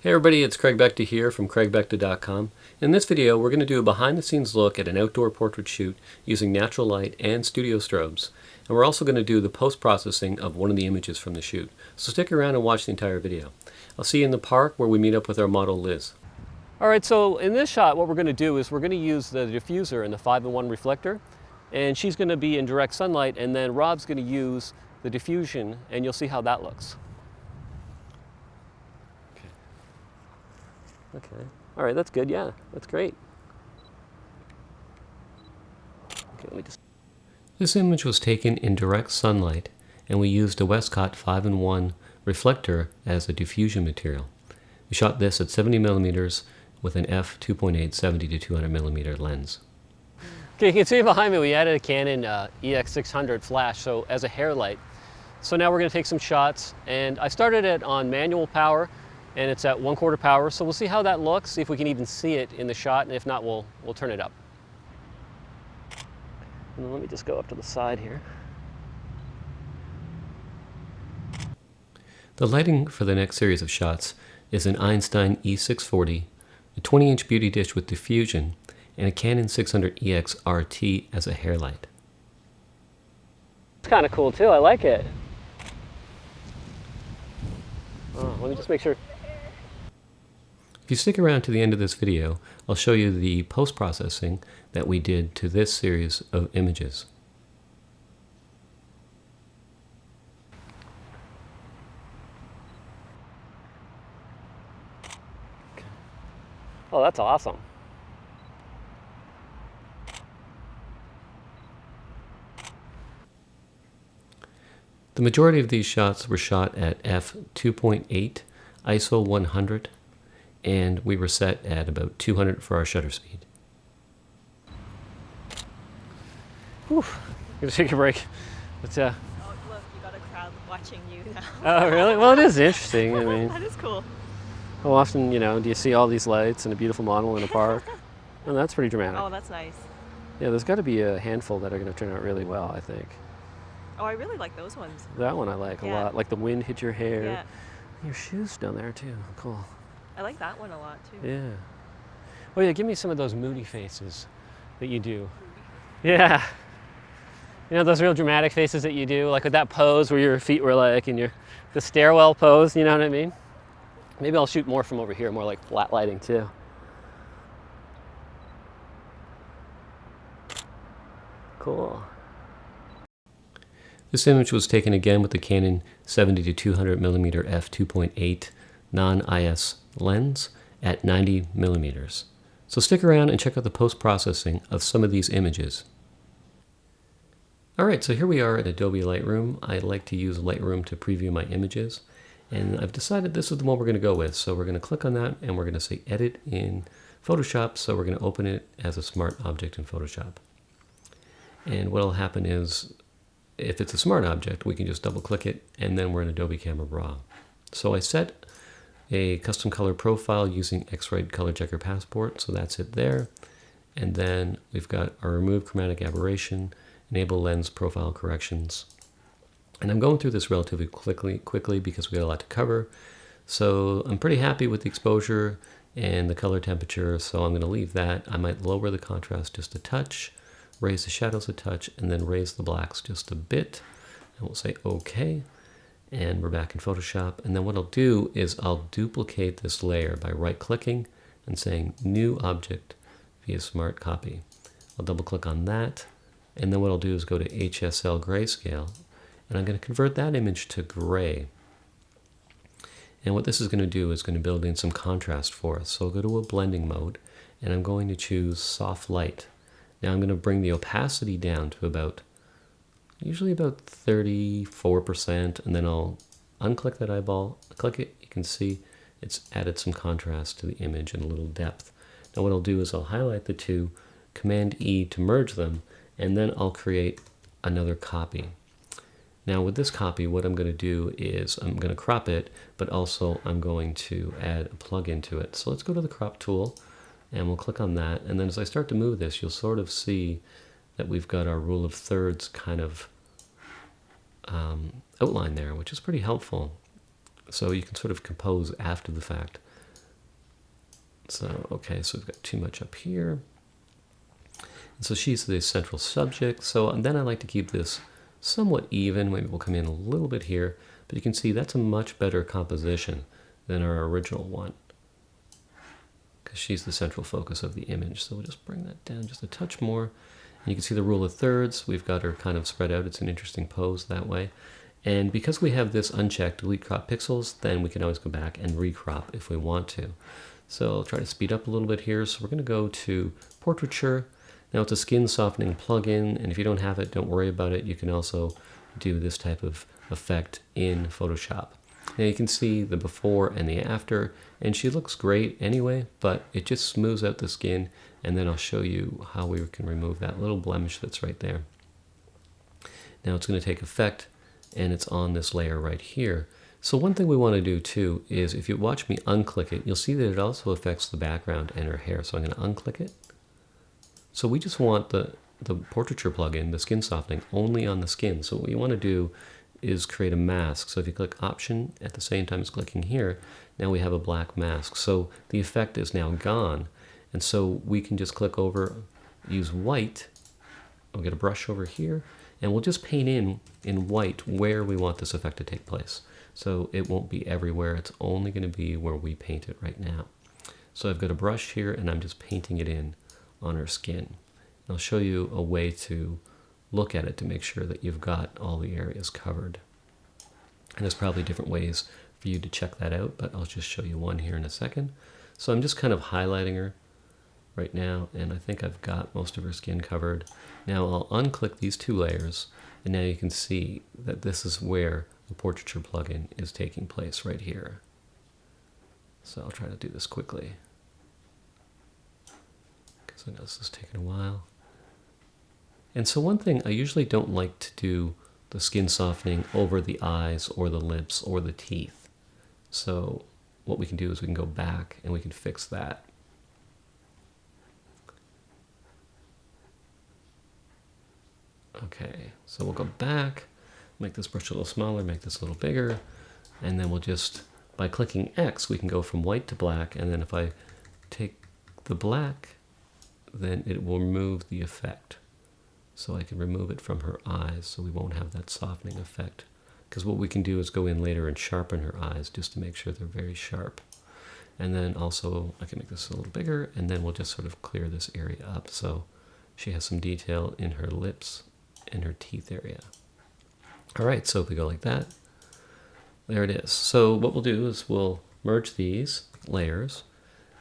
Hey everybody, it's Craig Beckta here from craigbecta.com. In this video, we're going to do a behind-the-scenes look at an outdoor portrait shoot using natural light and studio strobes. And we're also going to do the post-processing of one of the images from the shoot. So stick around and watch the entire video. I'll see you in the park where we meet up with our model Liz. Alright, so in this shot what we're going to do is we're going to use the diffuser and the 5-in-1 reflector. And she's going to be in direct sunlight, and then Rob's going to use the diffusion, and you'll see how that looks. Okay. All right, that's good. Yeah, that's great. Okay, let me just. This image was taken in direct sunlight, and we used a Westcott 5-in-1 reflector as a diffusion material. We shot this at 70 millimeters with an f2.8 70 to 200 millimeter lens. Okay, you can see behind me we added a Canon EX600 flash, so as a hair light. So now we're going to take some shots, and I started it on manual power. And it's at 1/4 power, so we'll see how that looks, see if we can even see it in the shot, and if not, we'll turn it up. And then let me just go up to the side here. The lighting for the next series of shots is an Einstein E640, a 20-inch beauty dish with diffusion, and a Canon 600EX RT as a hair light. It's kind of cool too, I like it. Oh, let me just make sure. If you stick around to the end of this video, I'll show you the post-processing that we did to this series of images. Oh, that's awesome. The majority of these shots were shot at f2.8, ISO 100, and we were set at about 200 for our shutter speed. Whew, gonna take a break. But, oh, look, you got a crowd watching you now. Oh, really? Well, it is interesting. I mean, that is cool. How often, do you see all these lights and a beautiful model in a park? Well, that's pretty dramatic. Oh, that's nice. Yeah, there's got to be a handful that are going to turn out really well, I think. Oh, I really like those ones. That one I like a lot. Like the wind hit your hair. Yeah. Your shoes down there, too. Cool. I like that one a lot, too. Yeah. Oh, yeah, give me some of those moody faces that you do. Yeah. You know, those real dramatic faces that you do, like with that pose where your feet were like in the stairwell pose, you know what I mean? Maybe I'll shoot more from over here, more like flat lighting, too. Cool. This image was taken again with the Canon 70 to 200 millimeter f2.8 non-IS lens at 90 millimeters. So stick around and check out the post-processing of some of these images. Alright, so here we are at Adobe Lightroom. I like to use Lightroom to preview my images, and I've decided this is the one we're going to go with. So we're going to click on that, and we're going to say Edit in Photoshop, so we're going to open it as a smart object in Photoshop. And what will happen is, if it's a smart object, we can just double click it, and then we're in Adobe Camera Raw. So I set a custom color profile using X-Rite Color Checker Passport, so that's it there. And then we've got our Remove Chromatic Aberration, Enable Lens Profile Corrections. And I'm going through this relatively quickly because we got a lot to cover. So I'm pretty happy with the exposure and the color temperature, so I'm going to leave that. I might lower the contrast just a touch, raise the shadows a touch, and then raise the blacks just a bit. And we'll say OK. And we're back in Photoshop. And then what I'll do is I'll duplicate this layer by right-clicking and saying New Object via Smart Copy. I'll double-click on that. And then what I'll do is go to HSL Grayscale. And I'm going to convert that image to gray. And what this is going to do is going to build in some contrast for us. So I'll go to a blending mode, and I'm going to choose Soft Light. Now I'm going to bring the opacity down to usually about 34%, and then I'll unclick that eyeball, click it, you can see it's added some contrast to the image and a little depth. Now what I'll do is I'll highlight the two, Command E to merge them, and then I'll create another copy. Now with this copy, what I'm going to do is I'm going to crop it, but also I'm going to add a plugin to it. So let's go to the crop tool, and we'll click on that, and then as I start to move this, you'll sort of see that we've got our rule of thirds kind of outline there, which is pretty helpful. So you can sort of compose after the fact So, okay, so we've got too much up here. And so she's the central subject. So then I like to keep this somewhat even. Maybe we'll come in a little bit here, but you can see that's a much better composition than our original one, because she's the central focus of the image. So we'll just bring that down just a touch more. And you can see the rule of thirds. We've got her kind of spread out. It's an interesting pose that way. And because we have this unchecked, delete crop pixels, then we can always go back and recrop if we want to. So I'll try to speed up a little bit here. So we're going to go to portraiture. Now it's a skin softening plugin, and if you don't have it, don't worry about it. You can also do this type of effect in Photoshop. Now you can see the before and the after, and she looks great anyway, but it just smooths out the skin, and then I'll show you how we can remove that little blemish that's right there. Now it's going to take effect, and it's on this layer right here. So one thing we want to do too is, if you watch me unclick it, you'll see that it also affects the background and her hair. So I'm going to unclick it. So we just want the portraiture plugin, the skin softening, only on the skin. So what you want to do is create a mask. So if you click Option at the same time as clicking here, now we have a black mask. So the effect is now gone. And so we can just click over, use white. We'll get a brush over here, and we'll just paint in white where we want this effect to take place. So it won't be everywhere. It's only going to be where we paint it right now. So I've got a brush here, and I'm just painting it in on her skin. And I'll show you a way to look at it to make sure that you've got all the areas covered. And there's probably different ways for you to check that out, but I'll just show you one here in a second. So I'm just kind of highlighting her right now, and I think I've got most of her skin covered. Now I'll unclick these two layers, and now you can see that this is where the portraiture plugin is taking place right here. So I'll try to do this quickly, because I know this is taking a while. And so one thing, I usually don't like to do the skin softening over the eyes or the lips or the teeth. So what we can do is we can go back and we can fix that. Okay, so we'll go back, make this brush a little smaller, make this a little bigger, and then we'll just, by clicking X, we can go from white to black, and then if I take the black, then it will remove the effect. So I can remove it from her eyes, so we won't have that softening effect. Because what we can do is go in later and sharpen her eyes just to make sure they're very sharp. And then also, I can make this a little bigger, and then we'll just sort of clear this area up. So she has some detail in her lips and her teeth area. All right, so if we go like that, there it is. So what we'll do is we'll merge these layers,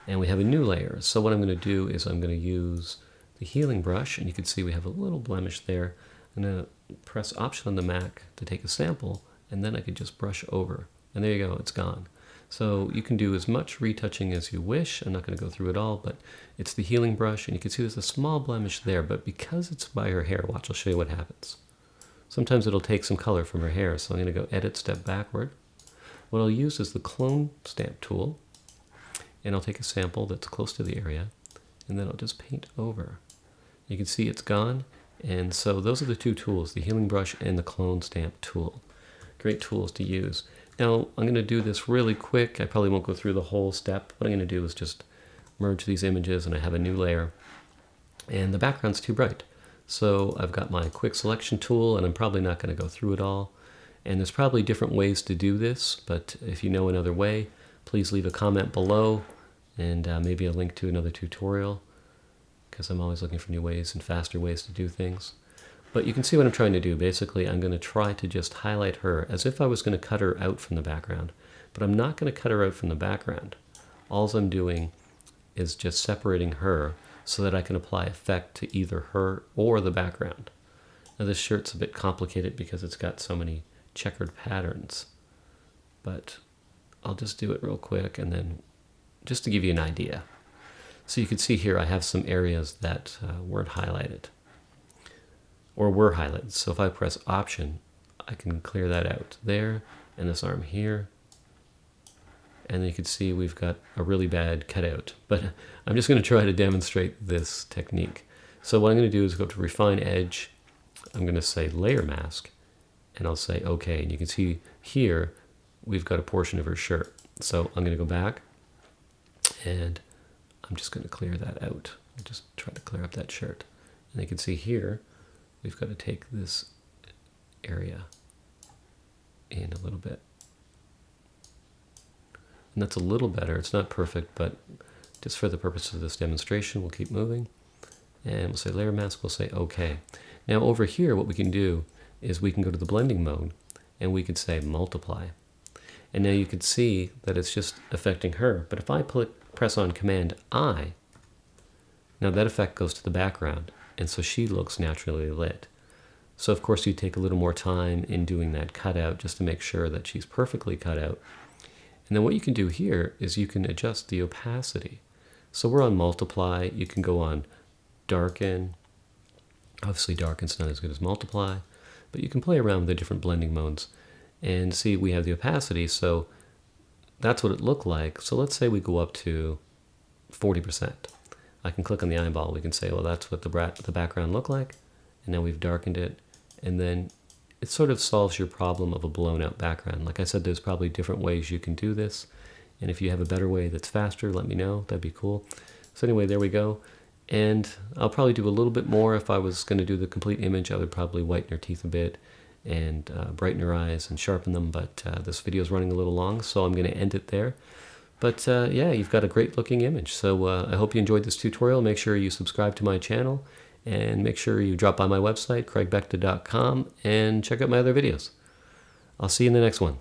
and we have a new layer. So what I'm going to do is I'm going to use the healing brush, and you can see we have a little blemish there. I'm going to press Option on the Mac to take a sample, and then I could just brush over. And there you go, it's gone. So you can do as much retouching as you wish. I'm not going to go through it all, but it's the healing brush, and you can see there's a small blemish there, but because it's by her hair, watch, I'll show you what happens. Sometimes it'll take some color from her hair, so I'm going to go Edit, Step Backward. What I'll use is the Clone Stamp tool, and I'll take a sample that's close to the area, and then I'll just paint over. You can see it's gone, and so those are the two tools, the healing brush and the Clone Stamp tool. Great tools to use. Now, I'm going to do this really quick. I probably won't go through the whole step. What I'm going to do is just merge these images, and I have a new layer. And the background's too bright. So I've got my quick selection tool, and I'm probably not going to go through it all. And there's probably different ways to do this, but if you know another way, please leave a comment below, and maybe a link to another tutorial, because I'm always looking for new ways and faster ways to do things. But you can see what I'm trying to do. Basically, I'm going to try to just highlight her as if I was going to cut her out from the background. But I'm not going to cut her out from the background. All I'm doing is just separating her so that I can apply effect to either her or the background. Now this shirt's a bit complicated because it's got so many checkered patterns. But I'll just do it real quick, and then just to give you an idea. So you can see here I have some areas that weren't highlighted, or were highlighted. So if I press Option, I can clear that out there, and this arm here. And you can see we've got a really bad cutout. But I'm just going to try to demonstrate this technique. So what I'm going to do is go to Refine Edge. I'm going to say Layer Mask, and I'll say OK. And you can see here we've got a portion of her shirt. So I'm going to go back, and I'm just going to clear that out. I just try to clear up that shirt. And you can see here, we've got to take this area in a little bit. And that's a little better. It's not perfect, but just for the purpose of this demonstration, we'll keep moving. And we'll say layer mask, we'll say OK. Now over here, what we can do is we can go to the blending mode, and we could say multiply. And now you can see that it's just affecting her. But if I press on Command I, now that effect goes to the background, and so she looks naturally lit. So of course you take a little more time in doing that cutout just to make sure that she's perfectly cut out. And then what you can do here is you can adjust the opacity. So we're on multiply, you can go on darken. Obviously darken's not as good as multiply, but you can play around with the different blending modes and see we have the opacity, so that's what it looked like. So let's say we go up to 40%. I can click on the eyeball, we can say, well, that's what the background looked like, and now we've darkened it, and then it sort of solves your problem of a blown out background. Like I said, there's probably different ways you can do this, and if you have a better way that's faster, let me know, that'd be cool. So anyway, there we go. And I'll probably do a little bit more. If I was going to do the complete image, I would probably whiten her teeth a bit and brighten her eyes and sharpen them, but this video is running a little long, so I'm going to end it there. But yeah, you've got a great looking image. So I hope you enjoyed this tutorial. Make sure you subscribe to my channel, and make sure you drop by my website, craigbecta.com, and check out my other videos. I'll see you in the next one.